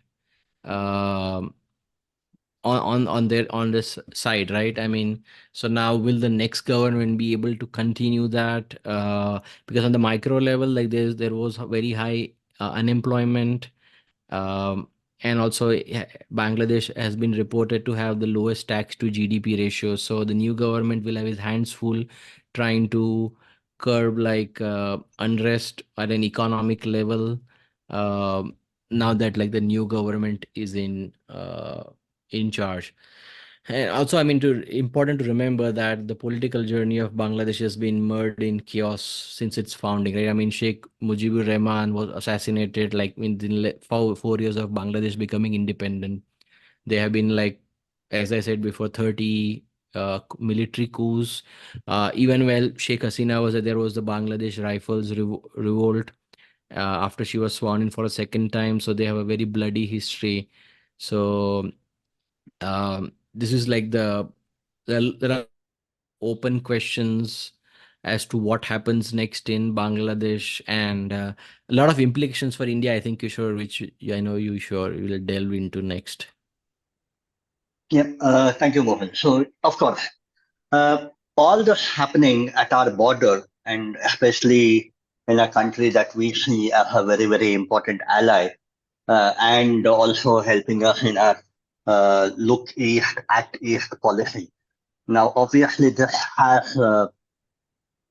um on this side, right? I mean, so now will the next government be able to continue that? Because on the micro level, like there was very high unemployment, um, and also Bangladesh has been reported to have the lowest tax to GDP ratio. So the new government will have his hands full trying to curb like unrest at an economic level. Um, Now that like the new government is in charge. And also, I mean, to important to remember that the political journey of Bangladesh has been mired in chaos since its founding, right? I mean, Sheikh Mujibur Rahman was assassinated like in the 4 years of Bangladesh becoming independent. They have been like, as I said before, 30 military coups. Even while Sheikh Hasina was there, there was the Bangladesh Rifles revolt after she was sworn in for a second time. So they have a very bloody history. So this is like there are a lot of open questions as to what happens next in Bangladesh, and a lot of implications for India, I think, Kishore, which I know you sure will delve into next. Yeah, thank you, Mohan. So, of course, uh, all this happening at our border, and especially in a country that we see as a very, very important ally, and also helping us in our look east, act east policy. Now, obviously, this has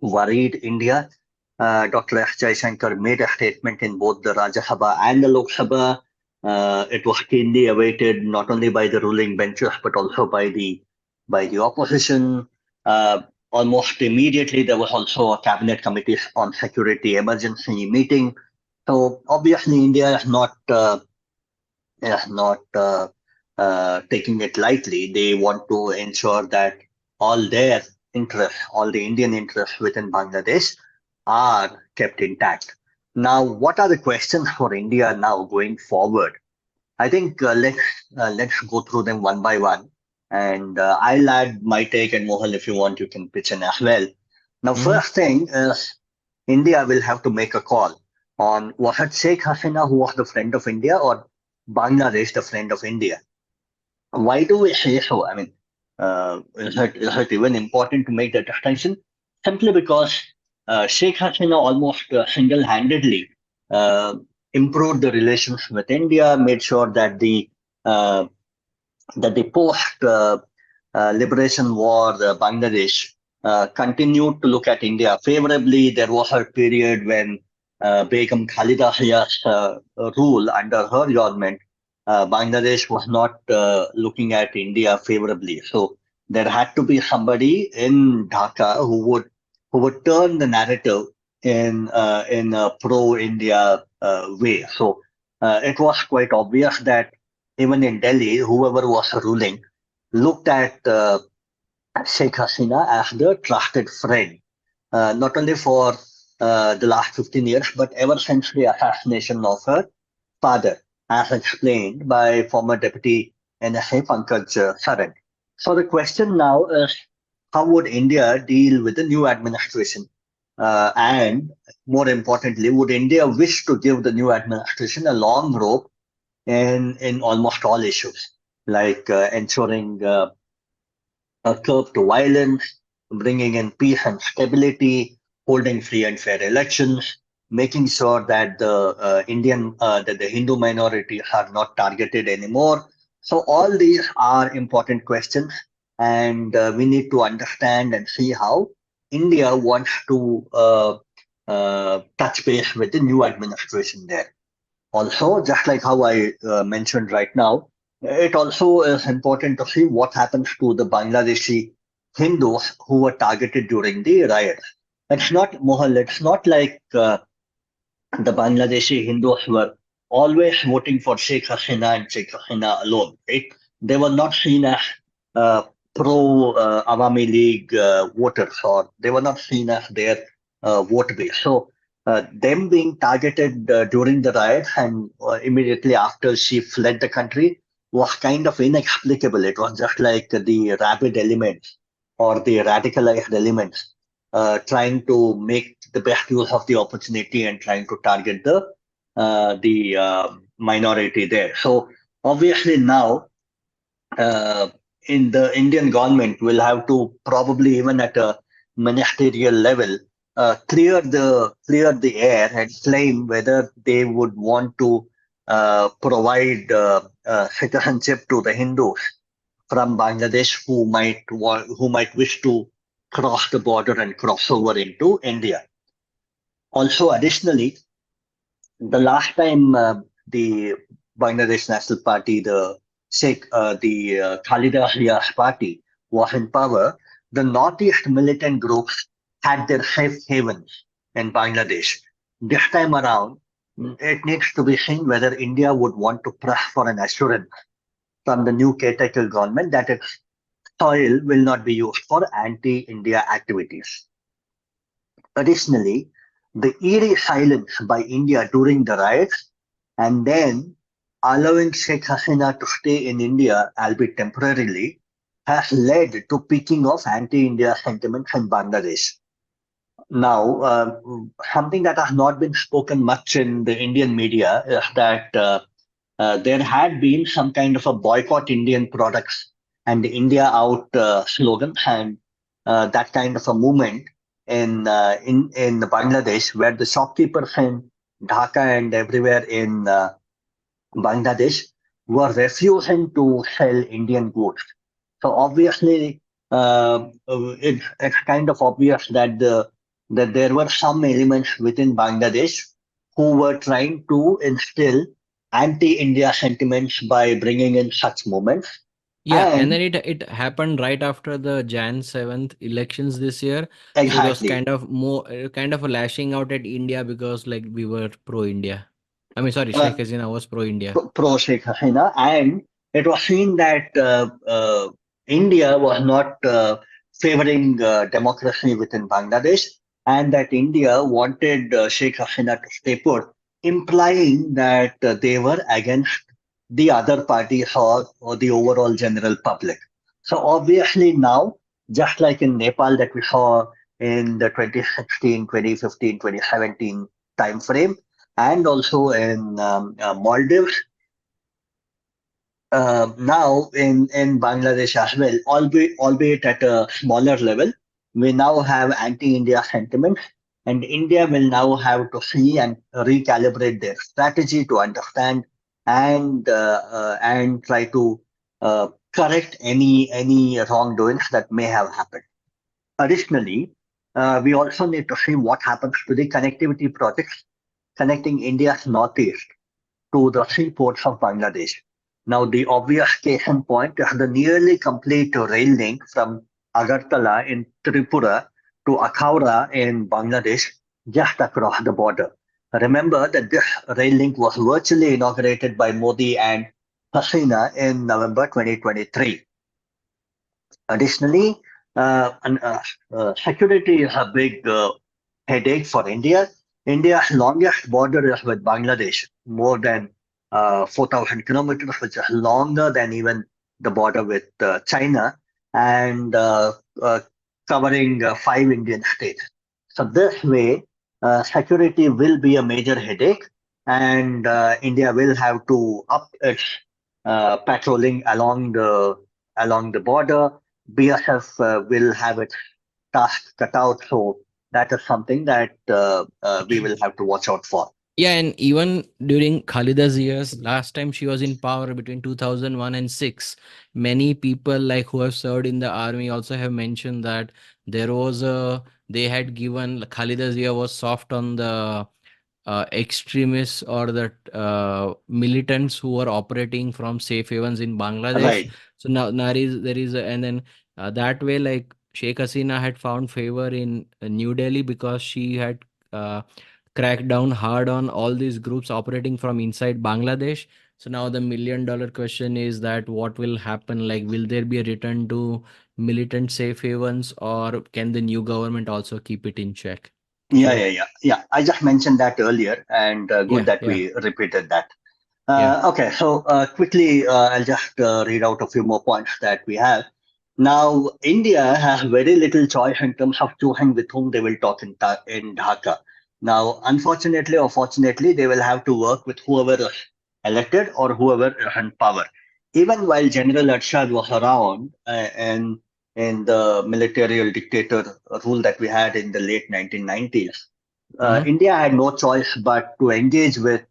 worried India. Dr. S. Jaishankar made a statement in both the Rajya Sabha and the Lok Sabha. It was keenly awaited not only by the ruling benches but also by the opposition. Almost immediately, there was also a cabinet committee on security emergency meeting. So obviously, India is not taking it lightly. They want to ensure that all their interests, all the Indian interests within Bangladesh are kept intact. Now, what are the questions for India now going forward? I think let's go through them one by one. And I'll add my take, and Mohal, if you want, you can pitch in as well. Now, Mm-hmm. first thing is India will have to make a call on was it Sheikh Hasina who was the friend of India or Bangladesh the friend of India? Why do we say so? I mean, is it even important to make that distinction? Simply because Sheikh Hasina almost single-handedly uh, improved the relations with India, made sure uh, that the post liberation war, Bangladesh continued to look at India favorably. There was a period when Begum Khalida Zia's rule under her government, Bangladesh was not looking at India favorably. So there had to be somebody in Dhaka who would turn the narrative in a pro-India way. So it was quite obvious that even in Delhi, whoever was ruling looked at Sheikh Hasina as the trusted friend, not only for the last 15 years, but ever since the assassination of her father, as explained by former Deputy NSA Pankaj Saran. So the question now is, how would India deal with the new administration? And more importantly, would India wish to give the new administration a long rope in almost all issues, like ensuring a curb to violence, bringing in peace and stability, holding free and fair elections, making sure that the Hindu minorities are not targeted anymore. So all these are important questions, and we need to understand and see how India wants to touch base with the new administration there. Also, just like how I mentioned right now, it also is important to see what happens to the Bangladeshi Hindus who were targeted during the riots. It's not, Mohal, it's not like the Bangladeshi Hindus were always voting for Sheikh Hasina and Sheikh Hasina alone, right? They were not seen as uh, pro Awami League voters, or they were not seen as their vote base. So, them being targeted during the riots and immediately after she fled the country was kind of inexplicable. It was just like the rabid elements or the radicalized elements trying to make the best use of the opportunity and trying to target the minority there. So obviously now uh, in the Indian government will have to probably even at a ministerial level clear the air and claim whether they would want to provide citizenship to the Hindus from Bangladesh who might wish to cross the border and cross over into India. Also, additionally, the last time the Bangladesh National Party, the Khalida Zia's party was in power, the Northeast militant groups had their safe havens in Bangladesh. This time around, it needs to be seen whether India would want to press for an assurance from the new caretaker government that its soil will not be used for anti-India activities. Additionally, the eerie silence by India during the riots and then allowing Sheikh Hasina to stay in India, albeit temporarily, has led to peaking of anti-India sentiments in Bangladesh. Now, something that has not been spoken much in the Indian media is that there had been some kind of a boycott Indian products and India out slogan and that kind of a movement in Bangladesh, where the shopkeepers in Dhaka and everywhere in Bangladesh were refusing to sell Indian goods. So obviously, it's kind of obvious that there were some elements within Bangladesh who were trying to instill anti-India sentiments by bringing in such movements. Yeah, and then And it happened right after the Jan 7th elections this year. So it was exactly, kind of more kind of a lashing out at India because like we were pro India. I mean, sorry, uh, Sheikh Hasina was pro India. pro Sheikh Hasina, and it was seen that India was not favoring democracy within Bangladesh, and that India wanted Sheikh Hasina to stay put, implying that they were against the other parties or the overall general public. So obviously now, just like in Nepal that we saw in the 2016, 2015, 2017 time frame, and also in Maldives, now in Bangladesh as well, albeit at a smaller level, we now have anti-India sentiments, and India will now have to see and recalibrate their strategy to understand and try to correct any wrongdoings that may have happened. Additionally, we also need to see what happens to the connectivity projects connecting India's northeast to the seaports of Bangladesh. Now, the obvious case in point is the nearly complete rail link from Agartala in Tripura to Akhaura in Bangladesh, just across the border. Remember that this rail link was virtually inaugurated by Modi and Hasina in November 2023. Additionally, security is a big headache for India. India's longest border is with Bangladesh, more than 4,000 kilometers, which is longer than even the border with China, and covering 5 Indian states. So this way, security will be a major headache, and India will have to up its patrolling along the border. BSF will have its task cut out, so that is something that we will have to watch out for. Yeah, and even during Khalida's years, last time she was in power between 2001 and 6, many people like who have served in the army also have mentioned that there was a they had given Khalida's year was soft on the extremists or the militants who were operating from safe havens in Bangladesh. Right. So now there is and then that way like Sheikh Hasina had found favor in New Delhi because she had cracked down hard on all these groups operating from inside Bangladesh. So now the $1 million question is that what will happen? Like, will there be a return to militant safe havens, or can the new government also keep it in check? Yeah, Kishore. yeah, yeah, yeah. I just mentioned that earlier, and good Yeah, that yeah, we repeated that. yeah. Okay, so quickly, I'll just read out a few more points that we have. Now, India has very little choice in terms of choosing with whom they will talk in Dhaka. Now, unfortunately or fortunately, they will have to work with whoever is elected or whoever is in power. Even while General Arshad was around and in the military dictator rule that we had in the late 1990s, Uh-huh. India had no choice but to engage with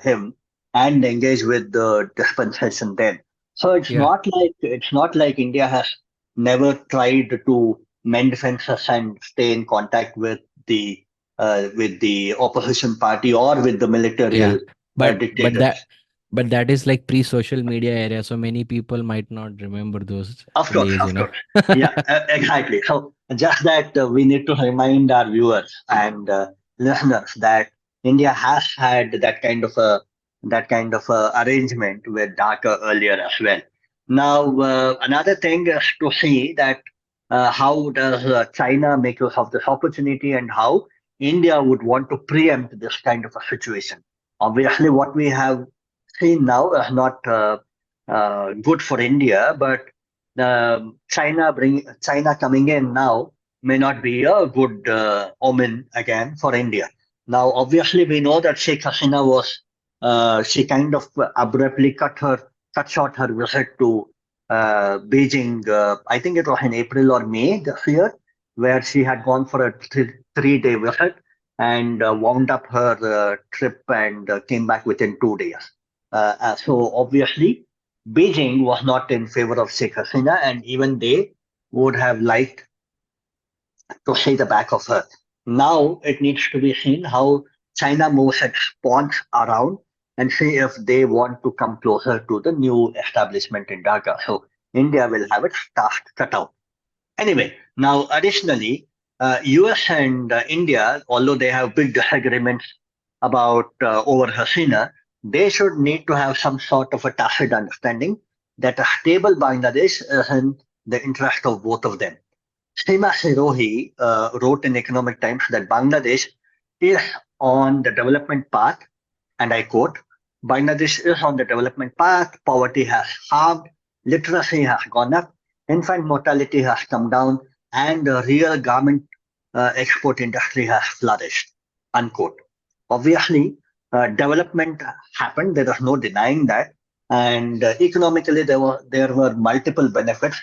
him and engage with the dispensation then. So Yeah. it's not like India has never tried to mend fences and stay in contact with the opposition party or with the Yeah, military but dictators. that is like pre-social media area, so many people might not remember those days, Of you know. course. Yeah, exactly. So just that we need to remind our viewers and listeners that India has had that kind of arrangement with Dhaka earlier as well. Now, another thing is to see that how does China make use of this opportunity and how India would want to preempt this kind of a situation. Obviously, what we have seen now is not good for India, but China coming in now may not be a good omen again for India. Now, obviously, we know that Sheikh Hasina was she kind of abruptly cut short her visit to Beijing. I think it was in April or May this year, where she had gone for a 3 day visit and wound up her trip and came back within 2 days. So obviously, Beijing was not in favor of Sheikh Hasina, and even they would have liked to see the back of her. Now it needs to be seen how China moves its pawns around and see if they want to come closer to the new establishment in Dhaka. So India will have its task cut out. Anyway, now additionally, US and India, although they have big disagreements about over Hasina, they should need to have some sort of a tacit understanding that a stable Bangladesh is in the interest of both of them. Seema Sirohi wrote in Economic Times that Bangladesh is on the development path, and I quote, Bangladesh is on the development path, poverty has halved, literacy has gone up, infant mortality has come down, and the real garment export industry has flourished. Unquote. Obviously, development happened. There is no denying that, and economically there were multiple benefits.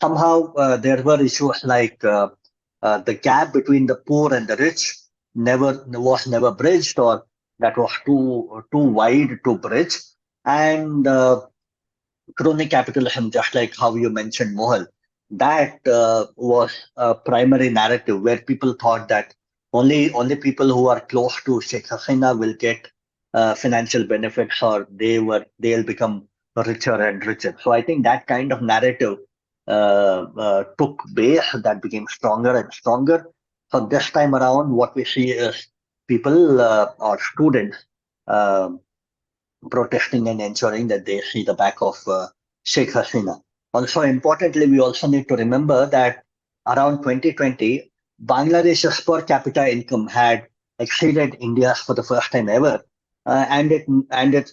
Somehow there were issues like the gap between the poor and the rich never bridged, or that was too wide to bridge, and crony capitalism, just like how you mentioned, Mohal, that was a primary narrative where people thought that only people who are close to Sheikh Hasina will get financial benefits, or they'll become richer and richer. So I think that kind of narrative took base, that became stronger and stronger. So this time around, what we see is people or students uh, protesting and ensuring that they see the back of Sheikh Hasina. Also, importantly, we also need to remember that around 2020, Bangladesh's per capita income had exceeded India's for the first time ever, and it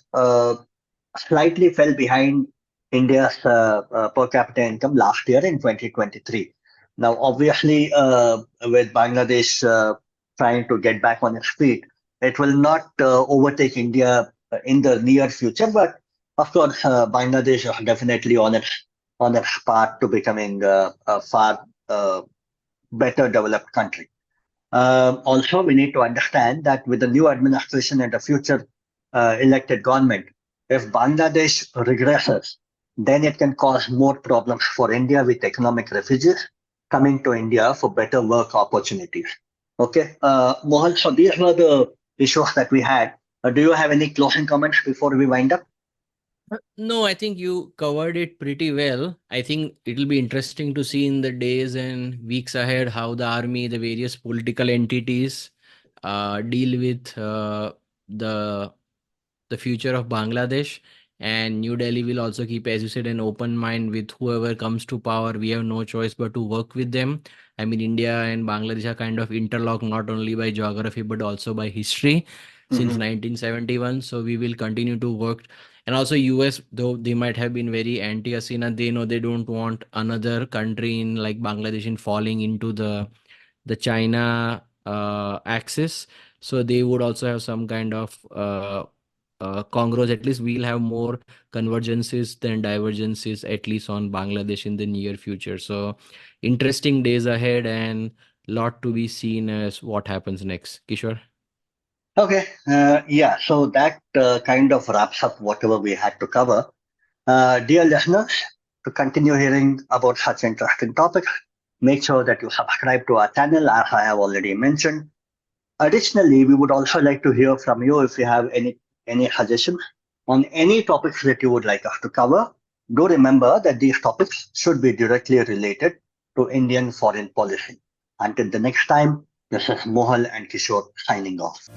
slightly fell behind India's per capita income last year in 2023. Now, obviously, with Bangladesh trying to get back on its feet, it will not overtake India in the near future. But of course, Bangladesh is definitely on its path to becoming a far better developed country. Also, we need to understand that with the new administration and the future elected government, if Bangladesh regresses, then it can cause more problems for India with economic refugees coming to India for better work opportunities. Okay, Mohal, so these were the issues that we had. Do you have any closing comments before we wind up? No, I think you covered it pretty well. I think it'll be interesting to see in the days and weeks ahead how the army, the various political entities, deal with the the future of Bangladesh. And New Delhi will also keep, as you said, an open mind with whoever comes to power. We have no choice but to work with them. I mean, India and Bangladesh are kind of interlocked not only by geography but also by history since Mhm. 1971. So we will continue to work. And also, US, though they might have been very anti-Hasina, they know they don't want another country in like Bangladesh in falling into the China axis. So they would also have some kind of congruence. At least we'll have more convergences than divergences, at least on Bangladesh in the near future. So interesting days ahead and lot to be seen as what happens next. Kishore. Okay, yeah, so that kind of wraps up whatever we had to cover. Dear listeners, to continue hearing about such interesting topics, make sure that you subscribe to our channel, as I have already mentioned. Additionally, we would also like to hear from you if you have any suggestions on any topics that you would like us to cover. Do remember that these topics should be directly related to Indian foreign policy. Until the next time, this is Mohal and Kishore signing off.